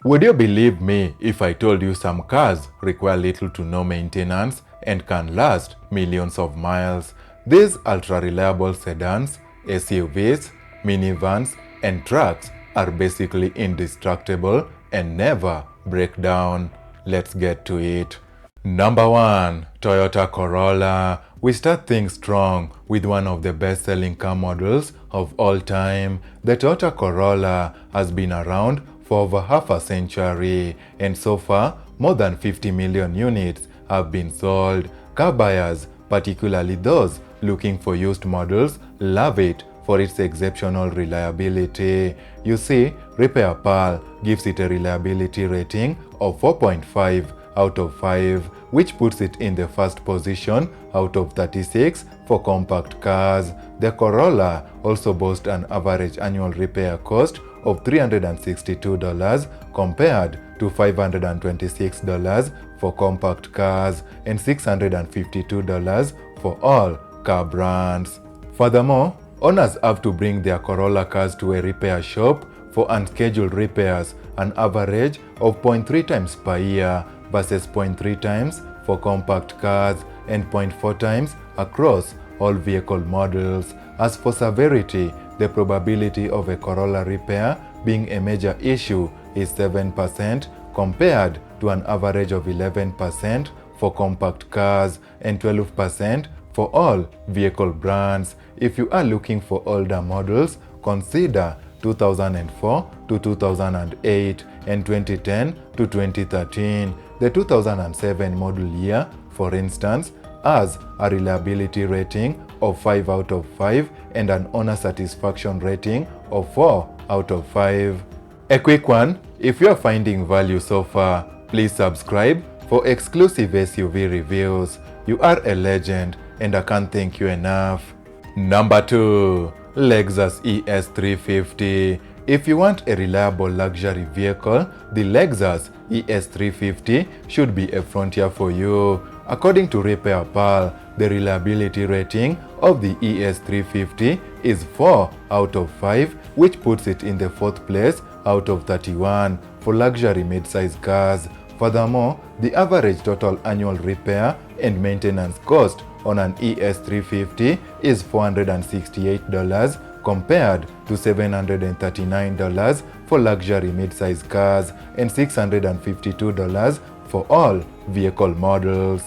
Would you believe me if I told you some cars require little to no maintenance and can last millions of miles? These ultra-reliable sedans, SUVs, minivans, and trucks are basically indestructible and never break down. Let's get to it. Number 1. Toyota Corolla. We start things strong with one of the best-selling car models of all time. The Toyota Corolla has been around for over half a century, and so far, more than 50 million units have been sold. Car buyers, particularly those looking for used models, love it for its exceptional reliability. You see, Repair Pal gives it a reliability rating of 4.5 out of 5, which puts it in the first position out of 36 for compact cars. The Corolla also boasts an average annual repair cost of $362 compared to $526 for compact cars and $652 for all car brands. Furthermore, owners have to bring their Corolla cars to a repair shop for unscheduled repairs, an average of 0.3 times per year versus 0.3 times for compact cars and 0.4 times across all vehicle models. As for severity, the probability of a Corolla repair being a major issue is 7% compared to an average of 11% for compact cars and 12% for all vehicle brands. If you are looking for older models, consider 2004 to 2008 and 2010 to 2013. The 2007 model year, for instance, has a reliability rating of 5 out of 5 and an owner satisfaction rating of 4 out of 5. A quick one, if you are finding value so far, please subscribe for exclusive SUV reviews. You are a legend and I can't thank you enough. Number 2. Lexus ES350. If you want a reliable luxury vehicle, the Lexus ES350 should be a frontier for you. According to Repair Pal, the reliability rating of the ES350 is 4 out of 5, which puts it in the 4th place out of 31 for luxury mid-size cars. Furthermore, the average total annual repair and maintenance cost on an ES350 is $468 compared to $739 for luxury mid-size cars and $652 for all vehicle models.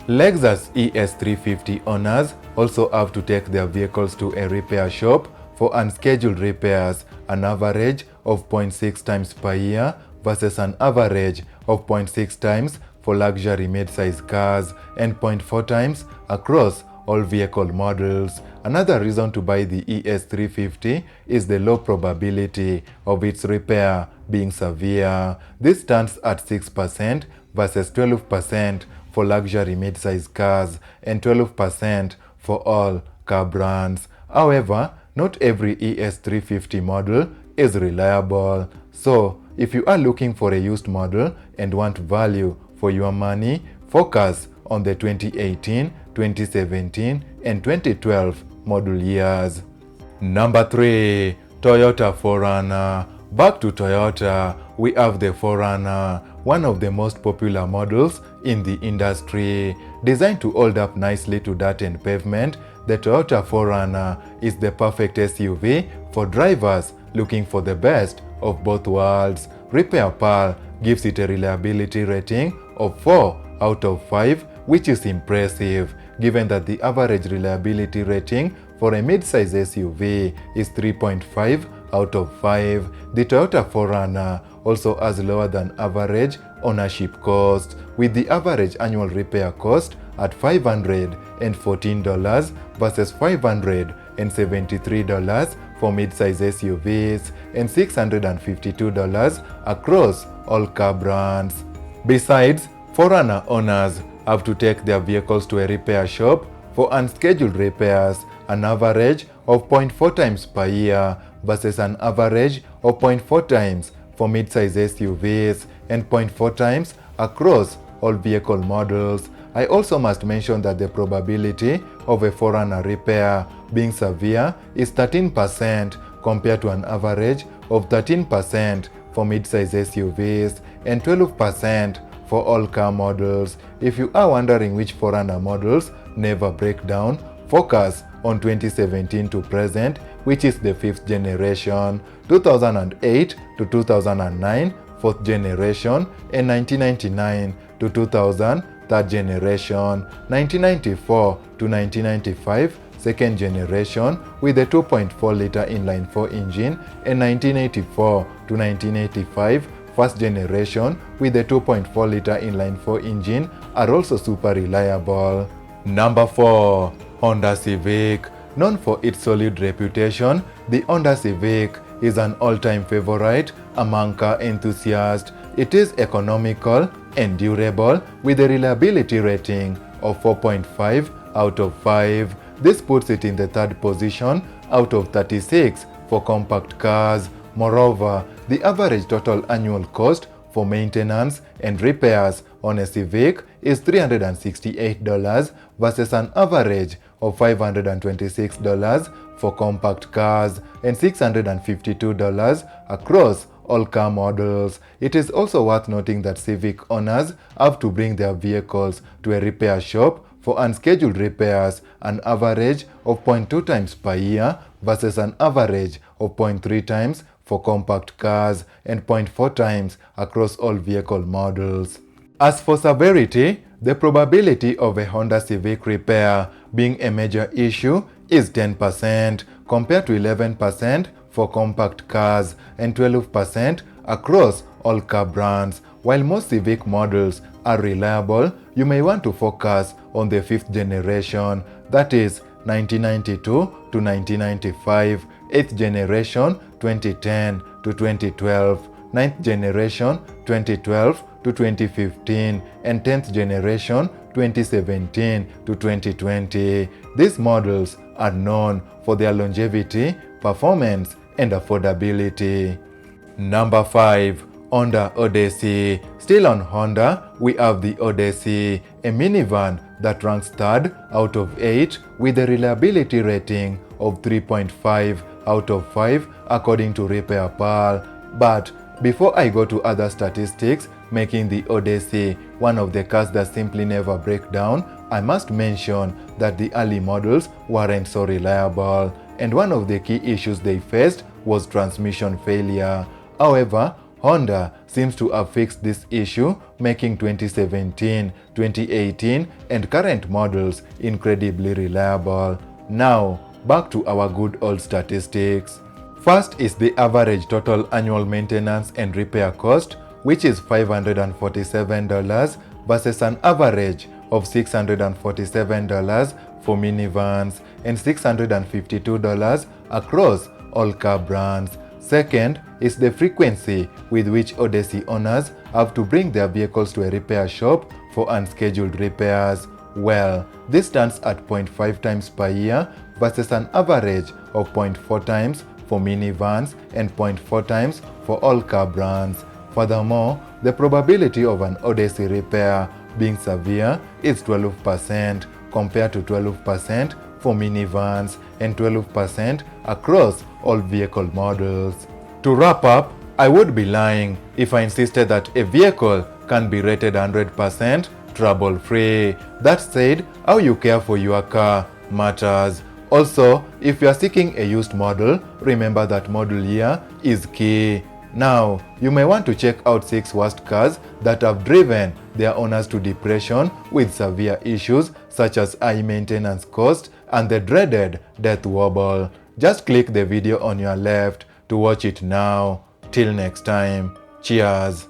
Lexus ES350 owners also have to take their vehicles to a repair shop for unscheduled repairs, an average of 0.6 times per year versus an average of 0.6 times for luxury mid-size cars and 0.4 times across all vehicle models. Another reason to buy the ES350 is the low probability of its repair being severe. This stands at 6% versus 12% for luxury mid-size cars and 12% for all car brands. However, not every ES350 model is reliable. So, if you are looking for a used model and want value for your money, focus on the 2018, 2017, and 2012 model years. Number 3. Toyota 4Runner. Back to Toyota, we have the 4Runner, one of the most popular models in the industry. Designed to hold up nicely to dirt and pavement, the Toyota 4Runner is the perfect SUV for drivers looking for the best of both worlds. Repair Pal gives it a reliability rating of 4 out of 5, which is impressive given that the average reliability rating for a mid-size SUV is 3.5 out of 5. The Toyota 4Runner also has lower than average ownership cost, with the average annual repair cost at $514 versus $573 for mid-size SUVs and $652 across all car brands. Besides, 4Runner owners have to take their vehicles to a repair shop for unscheduled repairs, an average of 0.4 times per year versus an average of 0.4 times for mid-size SUVs and 0.4 times across all vehicle models. I also must mention that the probability of a 4Runner repair being severe is 13% compared to an average of 13% for mid-size SUVs, and 12% for all car models. If you are wondering which 4Runner models never break down, focus on 2017 to present, which is the 5th generation, 2008 to 2009, 4th generation, and 1999 to 2000, 3rd generation, 1994 to 1995, 2nd generation with a 2.4-liter inline-4 engine, and 1984 to 1985, 1st generation with a 2.4-liter inline-4 engine are also super reliable. Number 4. Honda Civic. Known for its solid reputation, the Honda Civic is an all-time favorite among car enthusiasts. It is economical and durable with a reliability rating of 4.5 out of 5. This puts it in the 3rd position out of 36 for compact cars. Moreover, the average total annual cost for maintenance and repairs on a Civic is $368 versus an average of $526 for compact cars and $652 across all car models. It is also worth noting that Civic owners have to bring their vehicles to a repair shop for unscheduled repairs, an average of 0.2 times per year versus an average of 0.3 times for compact cars and 0.4 times across all vehicle models. As for severity, the probability of a Honda Civic repair being a major issue is 10% compared to 11% for compact cars and 12% across all car brands. While most Civic models are reliable, you may want to focus on the 5th generation, that is 1992 to 1995, 8th generation 2010 to 2012, 9th generation 2012 to 2015, and 10th generation 2017 to 2020. These models are known for their longevity, performance, and affordability. Number 5. Honda Odyssey. Still on Honda, we have the Odyssey, a minivan that ranks 3rd out of 8 with a reliability rating of 3.5 out of 5 according to Repair Pal. But before I go to other statistics making the Odyssey one of the cars that simply never break down, I must mention that the early models weren't so reliable, and one of the key issues they faced was transmission failure. However, Honda seems to have fixed this issue, making 2017, 2018, and current models incredibly reliable. Now, back to our good old statistics. First is the average total annual maintenance and repair cost, which is $547 versus an average of $647 for minivans and $652 across all car brands. Second is the frequency with which Odyssey owners have to bring their vehicles to a repair shop for unscheduled repairs. Well, this stands at 0.5 times per year versus an average of 0.4 times for minivans and 0.4 times for all car brands. Furthermore, the probability of an Odyssey repair being severe is 12% compared to 12% for minivans and 12% across all vehicle models. To wrap up, I would be lying if I insisted that a vehicle can be rated 100% trouble-free. That said, how you care for your car matters. Also, if you are seeking a used model, remember that model year is key. Now, you may want to check out 6 worst cars that have driven their owners to depression with severe issues such as high maintenance cost and the dreaded death wobble. Just click the video on your left to watch it now. Till next time, cheers.